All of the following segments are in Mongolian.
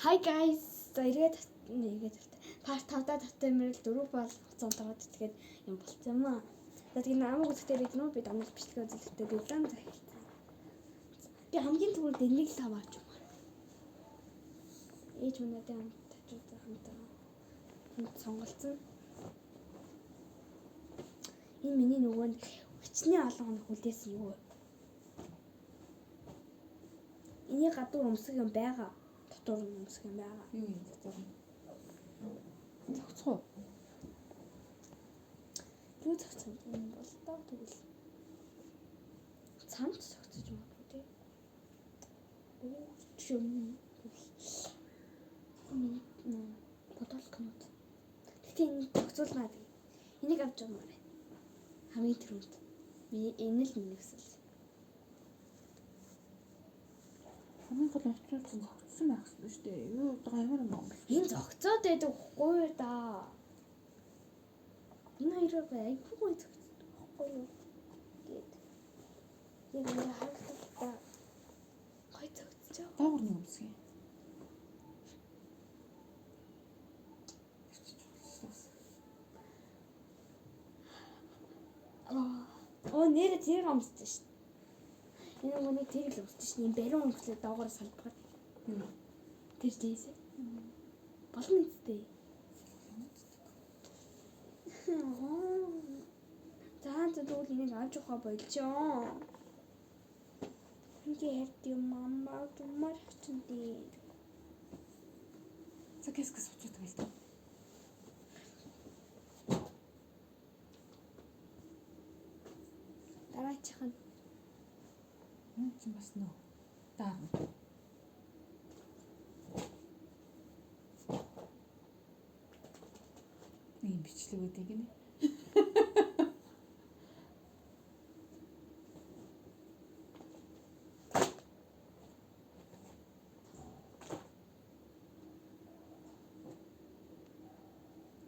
Hi guys. Тэгээд part 5-да таттай мэрэл 4 бол хуцаантайгаа тэгээд юм болцсон юм аа. Тэгээд намайг үзэхдээ бид бид амнаас бичлэгээ үзэлтэй билэн захилцсан. Би хамгийн түрүүнд энийг л аваач юм аа. Ээж минийтэй хамтаа хамт сонголцсон. Энэ миний нөгөө нэг хүчний олон хоног хүлээсэн юу вэ? Энийг гадуур өмсөх юм байгаа. Дотор өмсөх юм байгаа. Юу юм дотор? Зогцох уу? Юу зогцох юм бол таа тэгвэл цамц зогцож магадгүй тий. Чүм. Бодолкнууд. Тэгтээ энэ зогцуулмаа. Энийг авч байгаа юм байна. Хамгийн түрүүнд. Энэ л миний хүсэл. Хамгийн гол нь зогцсон байх шүү дээ. Юу удаа ямар юм бэ? Энэ зогцоод байдаг хгүй юу да. Энэ хоёроо айгүй гоё зогцдог хгүй юу. Гээд. Яг энэ харагдтал гоё зогцож байгаа. Доогор нэг өмсгий. Оо нэр зэрэг өмсдөг шүү. Энэ нэг тэр л өмсдөг шүү. Энэ бариун өмслөө доогоор салбахад. Тэр дэйсэ. Болно үстэй. За тэгвэл энийг авч явах болжоо. Ингээд юм мамаа думар хчиндээ. За кэскэс суудаг л дээ. Дараачихын. Чи бас нөө. Даарна. Ийм бичлэгүүдийг нэ.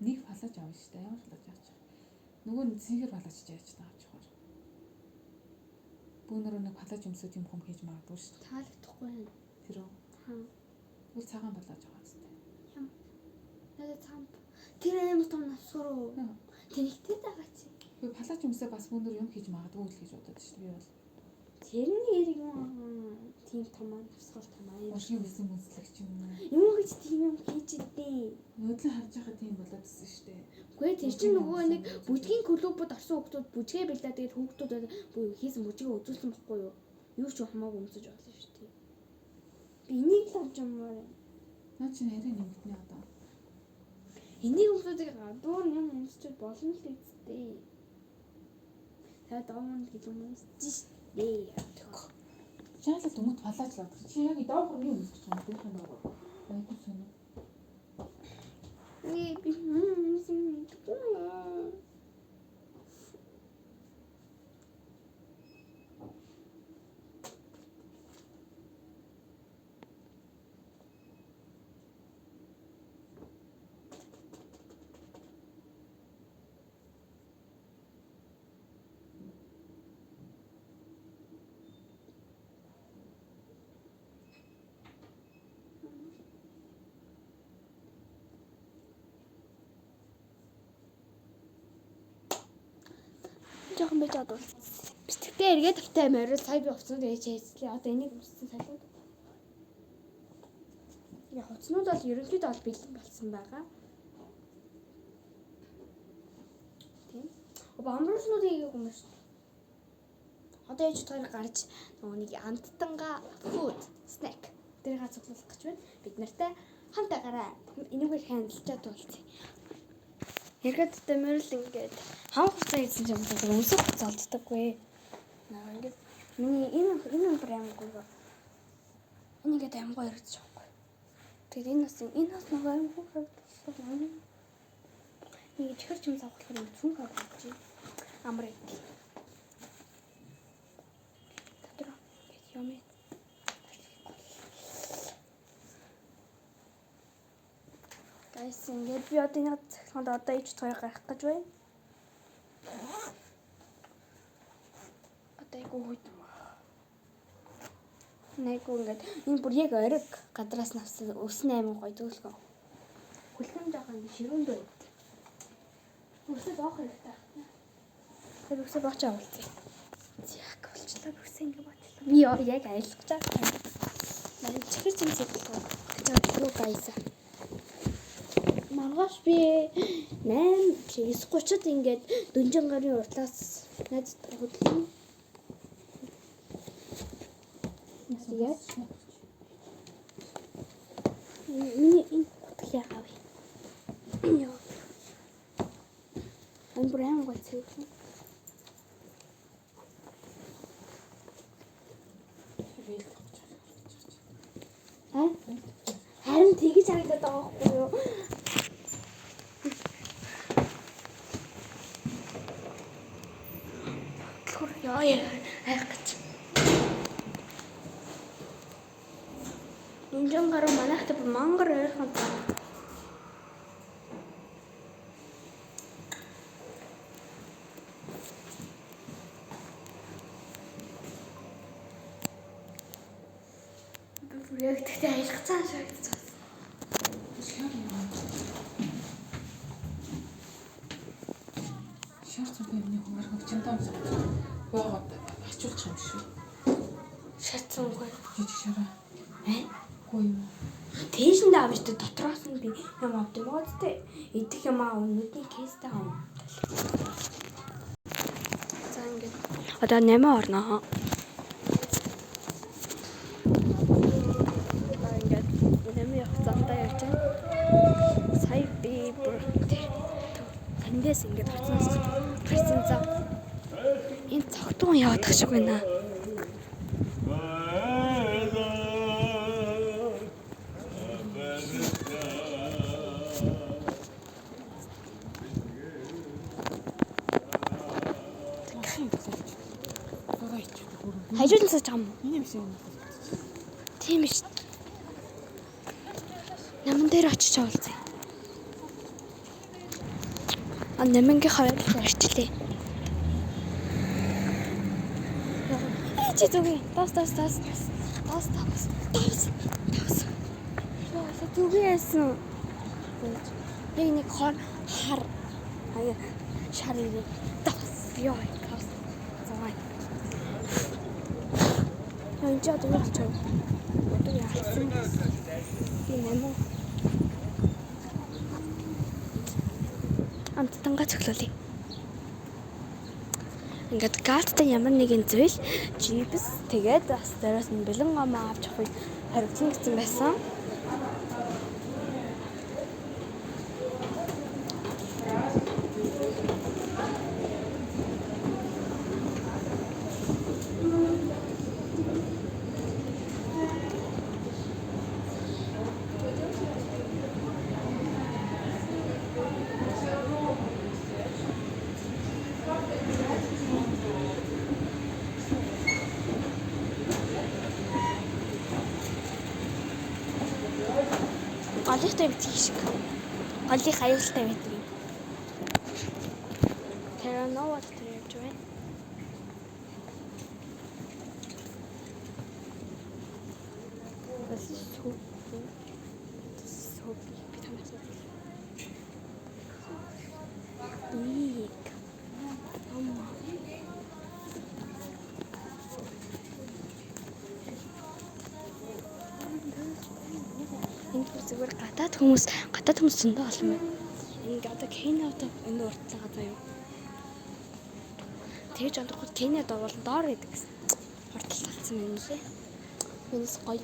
Нэг фалаж авна шүү дээ. Ямар фалаж авч байгаа. Нөгөө нь цэнгэр фалаж яаж тааж байгаа. Бүүнөрөө нэг фалаж өмсөд юм хийж магадгүй шүү дээ. Таалагдахгүй юм. Тэр үү? Хаа. Үл цагаан фалаж байгаа зү. Ям. Надад цамп. Тэр амар том насваруу. Тэнэгтэй байгаа чи. Би фалаж өмсөө бас бүүнөр юм хийж магадгүй л гэж бодод шүү дээ. Би бол тэрний хэрэг юм тийм томаа насвар томаа юм. Ошин өсөн үзлэгч юм. Юу гэж тийм юм хийж идэв. Нөдлөө харж байгаа тийм болоодсэн шүү дээ. Үгүй тэр чинь нөгөө нэг бүжгийн клубуд орсон хүмүүс бүжгээ бэлдээ тэгээд хүүхдүүд хийсэн бүжгээ үзүүлсэн байхгүй юу? Юу ч хамаагүй өмсөж болно шүү дээ. Би энийг л авч юмаар. Наа чи нэрээ нэмэгдэнэ одоо. Энийг өмсөдөг гадуур юм өмсчихэд болно л үстэй. Тэгээд доомонд гэдэг юм шүү дээ. Чаалал өмд фалаж л одоо. Чи яг доогор юу өмсөж байгаа юм бэ? Доогор. Айгуу сонио. Би жоохон байж одоо битгтээ эргээд тавтай морил сая би хувцснууд ээж хийслээ. Одоо энийг өмссөн салууд. Яг хувцснууд бол ерөнхийдөө бол бэлэн болсон байгаа. Тийм. Бомборснуудыг хүмүүс. Одоо ээж хоёр гарч нөгөө нэг амттангаа food snack тэрийг цуглуулах гэж байна. Бид нартай хамтаагаараа энийгээр хяналтчаа туулцъя. Эргээд тавтай морил ингээд хавх хуцаа хийсэн юм бол өмсөх хуцаа олддоггүй. Наа ингээд миний энэ брэндгүй. Энийгээ амгаа ярьж байгаа. Тэгээд энэ бас нөгөө амгаа харагдсан. Нэг чихэр чим савхлахаар юм цүн харагдаж байна. Амар их. Татраа юм. Гайс ингээд би одоо нэг цагт одоо ич хоёр гарах гэж байна. Одоо айгу хүйт. айгу ингээд энэ бүр яг ориг гадраас навсан өснө аймаг гоё зөвлөгөө. Хүлхэм жоохон ширүүнд байд. Өсөд оох хэрэгтэй. Тэр өсөд бооч авалцъя. Яг болчлаа өсөө ингэ бочлаа. Би яг аялах чаа. Манай чихэр зэмсэг болоо. Тэгж юу гайсаа. Маргааш би 9:30-д ингээд Дөнжин гарын уртлаас найзтай хөдлөн. Тэгээд миний энэ гутал яагаад вэ? Яа. Энэ брэм гоцсон. Харин тэгж харагдаад байгаа байхгүй юу? Яа хайх гэж. Дөнжин гараа манайхтай мангар ойрхон таа. Яг тэгтээ аялах цааш шаардсан. Шаарцсан юмны хумар хөгчөнтэй байгаад ачуулчих юм шүү. Шатсан үгүй. Жижиг шараа. Гүй юу. Тэшэндээ авч тэ дотроос нь би юм авдаг байгаа зү. Идэх юм аа өнөдний кейстэй авах. За ингээд одоо 8 орноо. Ингээд 8 явах замдаа явж байна. Сая би бүр тэндээс ингээд гарсан зам. Энэ цогтун яваад тах шиг байна. Хажууд нь сууж байгаа юм уу? Энэ юм шиг юм. Тийм биш. Наман дээр очиж уулзъя. Намангийн хавьд арчлээ. Чи зүгэй. Тас. Яа, зүгээсэн. Би нэг хар аяа шар ирээ. Тас. Яа, тас. Завай. Энд ч одоо болж байна. Одоо яасан. Би нэмээ. Амттангаа цоглуулъя. Ингээд гаалттай ямар нэгэн зүйл чипс тэгээд бас дээрээс нь бэлэн гомоо авч явахыг хариуцсан гэсэн байсан. Голынхтай битгий шиг. Голынх аюултай байдаг. Терранова төрж байна. Das ist so. Би танаас биг. Амма. Энэ зүгээр гадаад хүмүүс зөндөө олон байна. Ингээ одоо Кениад энэ уртлага заяа. Тэгж ондоход Кениад бол доор гэдэг гэсэн. Уртлага гэсэн юм лээ. Минус гоё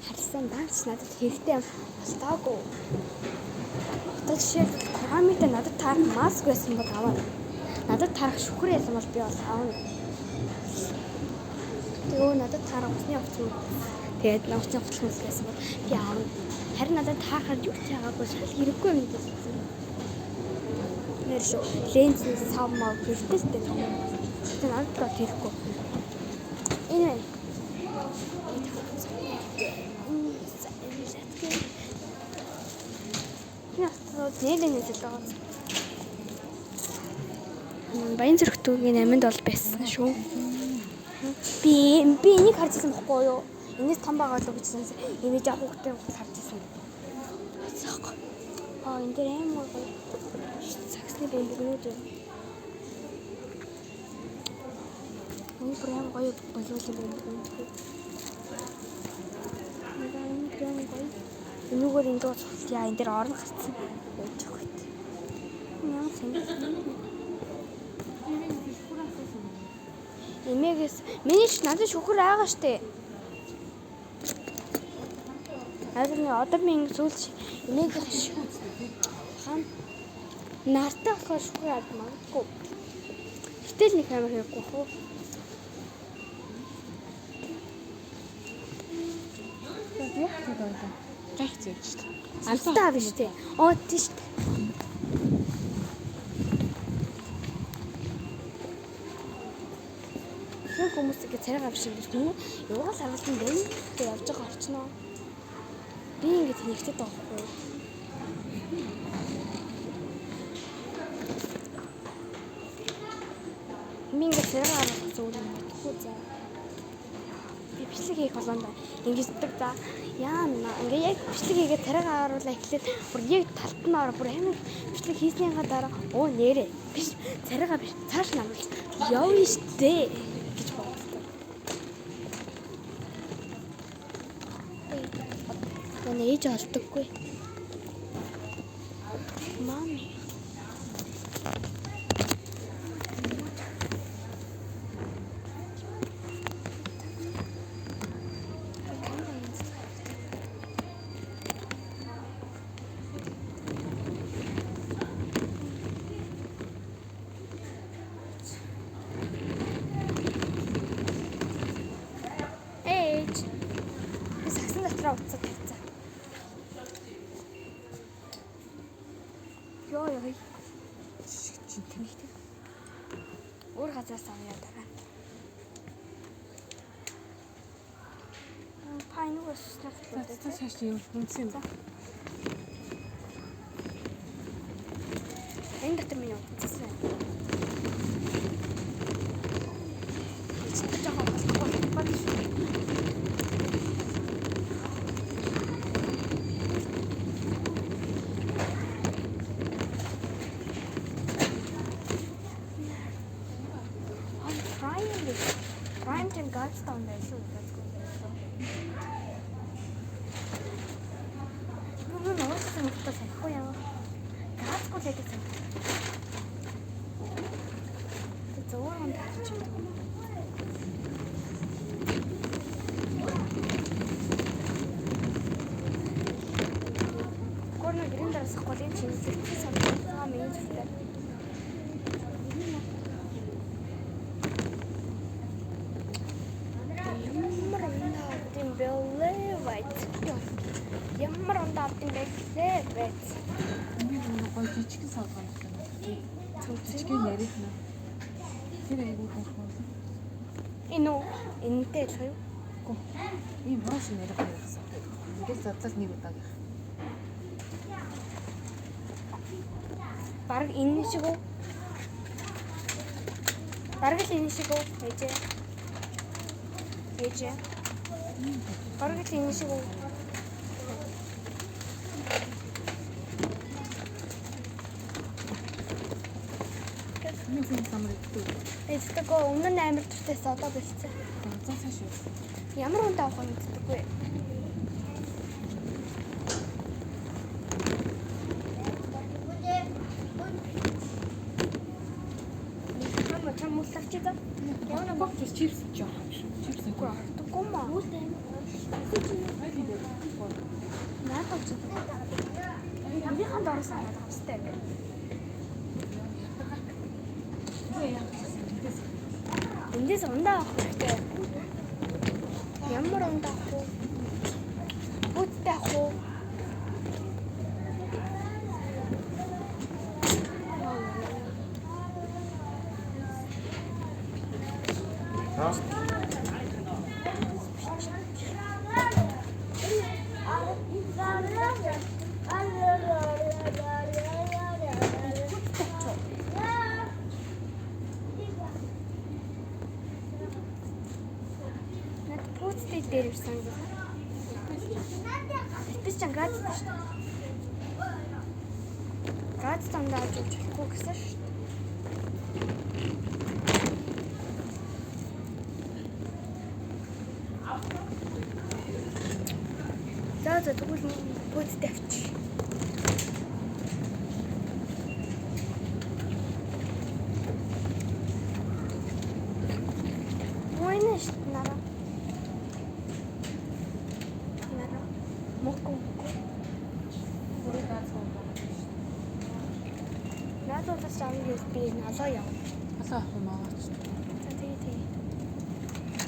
харсан данч надад хэрэгтэй болтоогүй. Одоо жишээ Корамитай надад таарах маск байсан бол аваа. Надад таарах шүхэр байсан бол би бас аавна. Тэгээ надад таарах усны хувцас. Тэгээд усны хувцас байсан бол би аавна. Харин надад таахаар юу ч яагаагүй шал хэрэггүй юм гэсэн. Нэр шүү. Лензний савмаа хэрэгтэй том. Тэгээд надад хэрэггүй. Энэ нэлээд л Баян зүрх түүгийн аминд бол байсан шүү. Би энийг харчихсан байхгүй юу? Энэс том байгаа л гэж санаа. Имиж яг хүүхдээ харж ирсэн. Энэ дээр амар гоё. Саксны бомбигнууд юм. Энэ прям гоё боловсон бомбигнууд. Энэ прям гоё. Энүүгээр энэ дуу яа энэ дээр орно гарцсан. Яаж явах вэ? Яа сэний. Эмээгээс миний ч надад шүхэр байгаа штэ. Харин одоо би ингэ зүйлч эмээгийн шүхэр хаана нартай болохоор шүхэр авч магадгүй. Гэтэл нэг амар хэрэггүй хөө. Яг тийм байлаа. Гайх зөөж штэ. Амттай авна штэ. Оо тийм штэ. Хүмүүс ингэ царай авч шиг хүмүүс юугаар харуулсан бэ? Тэг явж байгаа орчноо. Би ингэ тэнэгтэй таахгүй. Би ингэ царай авах зүйл юм бодохгүй за. Би бичлэг хийх болондоо ингэ зүтдэг за. Яана ингэ яг бичлэг хийгээд царай авааруулаа эхлээд бүр яг талд нь ороо бүр амар бичлэг хийснийхаа дараа оо нэрээ биш царайгаа биш цааш намруулж явна штэ. Ээж олдоггүй. Мами. Ээж. Би сагсан дотроо уцаад тавьцаа. Йоо. Чи тэнэгтэй. Өөр газраас авъя дараа. Пайнугаас За цааш юу үнсэн юм. Энэ дотор миний утсан. Prime time guards down there, so let's go there. No, what's the matter? Guards go take it. It's all on the kitchen. Corner green, there's a college in the Ямар ондоо авт юм бэ гэлээ байц. Би гоё жижиг савгаар байна. Жижиг ярих нэ. Тэр айгуу хөрхөн. Энэтэй л хоёр. Гү. Ийм маш нэрэг байсан. Ингээл задлал нэг удаа гэх. Бараг энэ шиг үү? Бараг л энэ шиг үү? Ээжээ. Бараг л энэ шиг үү? Миний самрыг дүү. Эцэггүй өмнө нь амар төртөөс одоо бэлцээ. За цааш юу? Ямар хүнтэй авах юм эцэггүй. Чам муллах чи за. Яна бог чипс жоо. Чипс Үгүй артахгүй маа. Наатах чи. Би ханд орсон австай. Эндээс ундаа авах хэрэгтэй. Ямар ундаа авах вэ? Бүттэй авах уу? Дээр ирсэн юм. Эцэс чанга гад шүү дээ. Гад тандаа жиж болохгүй гэсэн шүү дээ. За тэгвэл бүгд тавьчих. Мойнш нара. Нара. Моко. Өөрөө даацсан байна. Надад сам USB налаа яа. Алаа ах юм аа. За тэгээ.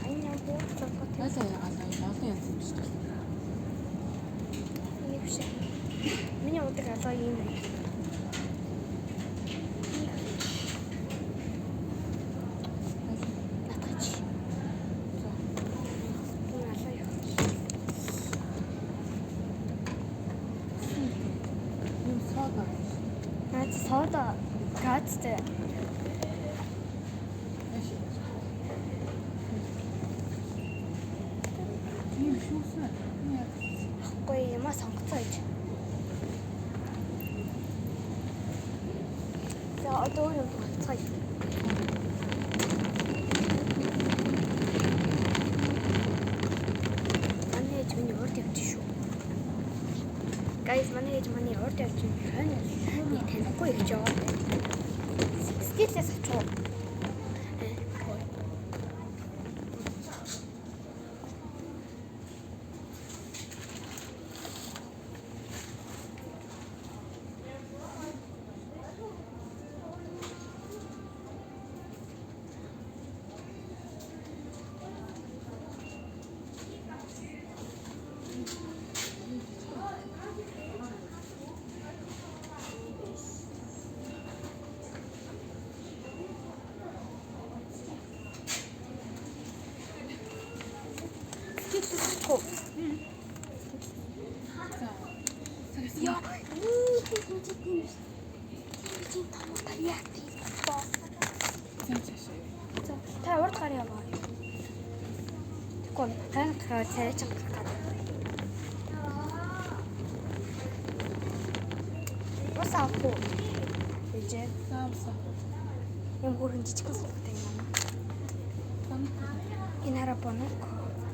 Аяа боо цогт. Алаа яагаад олон янз юм шүү дээ. Миний өдөр алаа юм байна. Натач. Энэ алаа яа. Юм саада. Наад сода газтэй. Ийм шүүсэн. Ахгүй юмаа сонгоцоо гэж. За одоо юу болцгоо. Манай ээж миний урд явж шүү. Guys, манай ээж миний урд явж байна. Би танихгүй гэж яваад байна. Скиллээс очоо. Яа, та урд гар яваа. Тэгвэл харин царайч гарах гэдэг. Усаапу. Ижээ. Саамсаа. Юм хөрөн жижиг суулгатай юм аа. Энэ хараа бонок.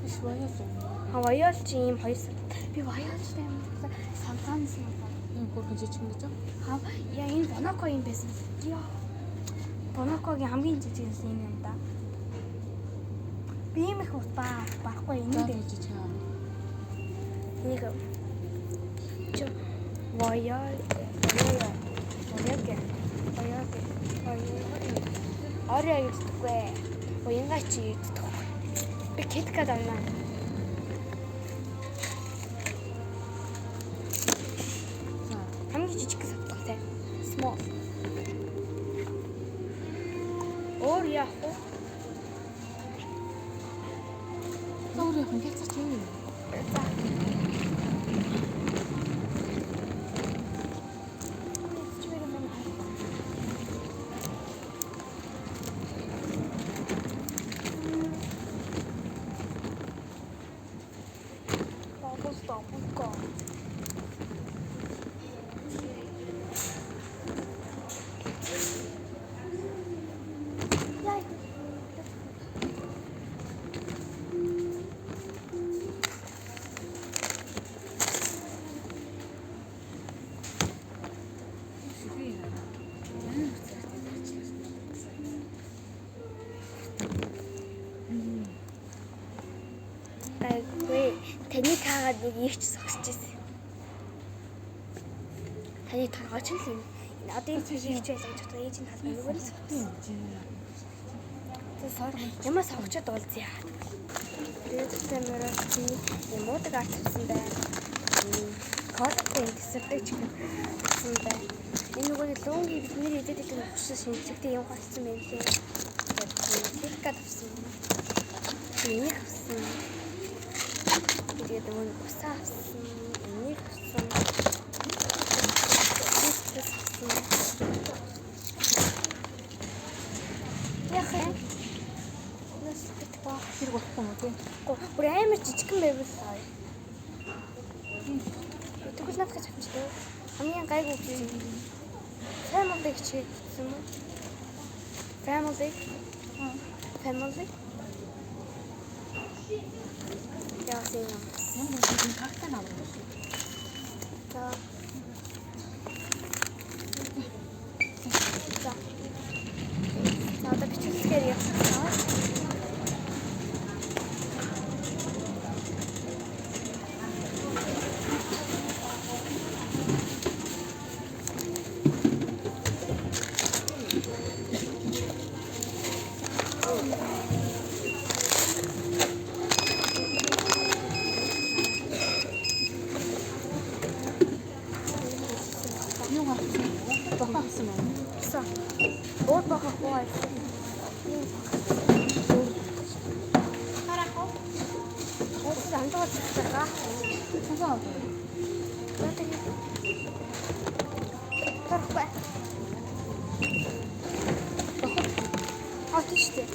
Иш баяас юм. Ваяал чи ийм хоёр сар. Би ваяалчтай юм гэсэн сантанс юм. Ийм хөргөн жижиг гэж юу? Яа энэ боноко юм байсан. Яа. Бонокогийн хамгийн жижиг юм юм да. Би юм их барахгүй энэ дээр жижиг юм. Нэг чи ваяал Орой юугүй. Уянгаа чи юуддаг. Би кеткад амнаа. Хамгийн жижиг савтай. Small. Өөр яах вэ? Өөр яах юм гяцаач юу юм? За. Таны таагаад нэг ийч зогсож ирсэн. Таны торгооч л юм. Одоо энэ ийч байж байгаа ээж нь талбай нөгөө л зогссон. Тэр ямар согчод уулзъя. Тэгээд камераа чи муудаг арт хийсэн байна. Контент хэсэгтэй ч гэсэн байна. Энэ нөгөө лонги бидний эдэд идэх хөшөө шинжлэхтэй юм гарсан байх лээ. Тэгээд цэкад авсан. Энийг авсан. Тэгээд нөгөө усаа авсан. Энийг авсан. Яхаа. Нас битгаа хэрэг болохгүй юм тий. байхгүй. Бүр амар жижигхэн байвал авъя. Тэгвэл надад авчихдаг. Хамгийн гайгүй зүйл. Family чиг гэсэн юм уу? Family. Яа тийм юм. Ямар нэгэн тагтаа авах. За. Одоо бичүүлсээр явчихсан. Юу гарсан? Бахасан байна. Гэсэн. Өөр бохоо байсан. Харахгүй. Өөсөө амтгаа цэцгаа. Цагаа. Харахгүй. Атиштэй.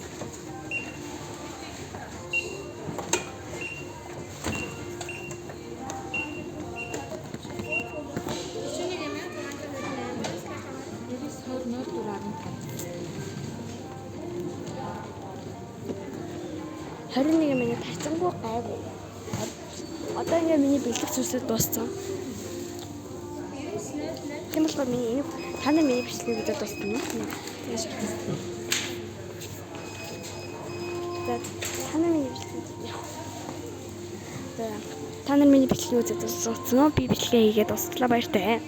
Харин нэг минут хайцангуу гайгүй. Одоо ингээ миний бэлэг зүйлсүүд дууссан. Тийм болохоор миний та нар миний бичлэгийг үзээд дууссан юм. Тэгээ шахсан. Та нар миний бичлэгийг үзээд дууссан. Би бичлэгээ хийгээд дуслаа баяртай.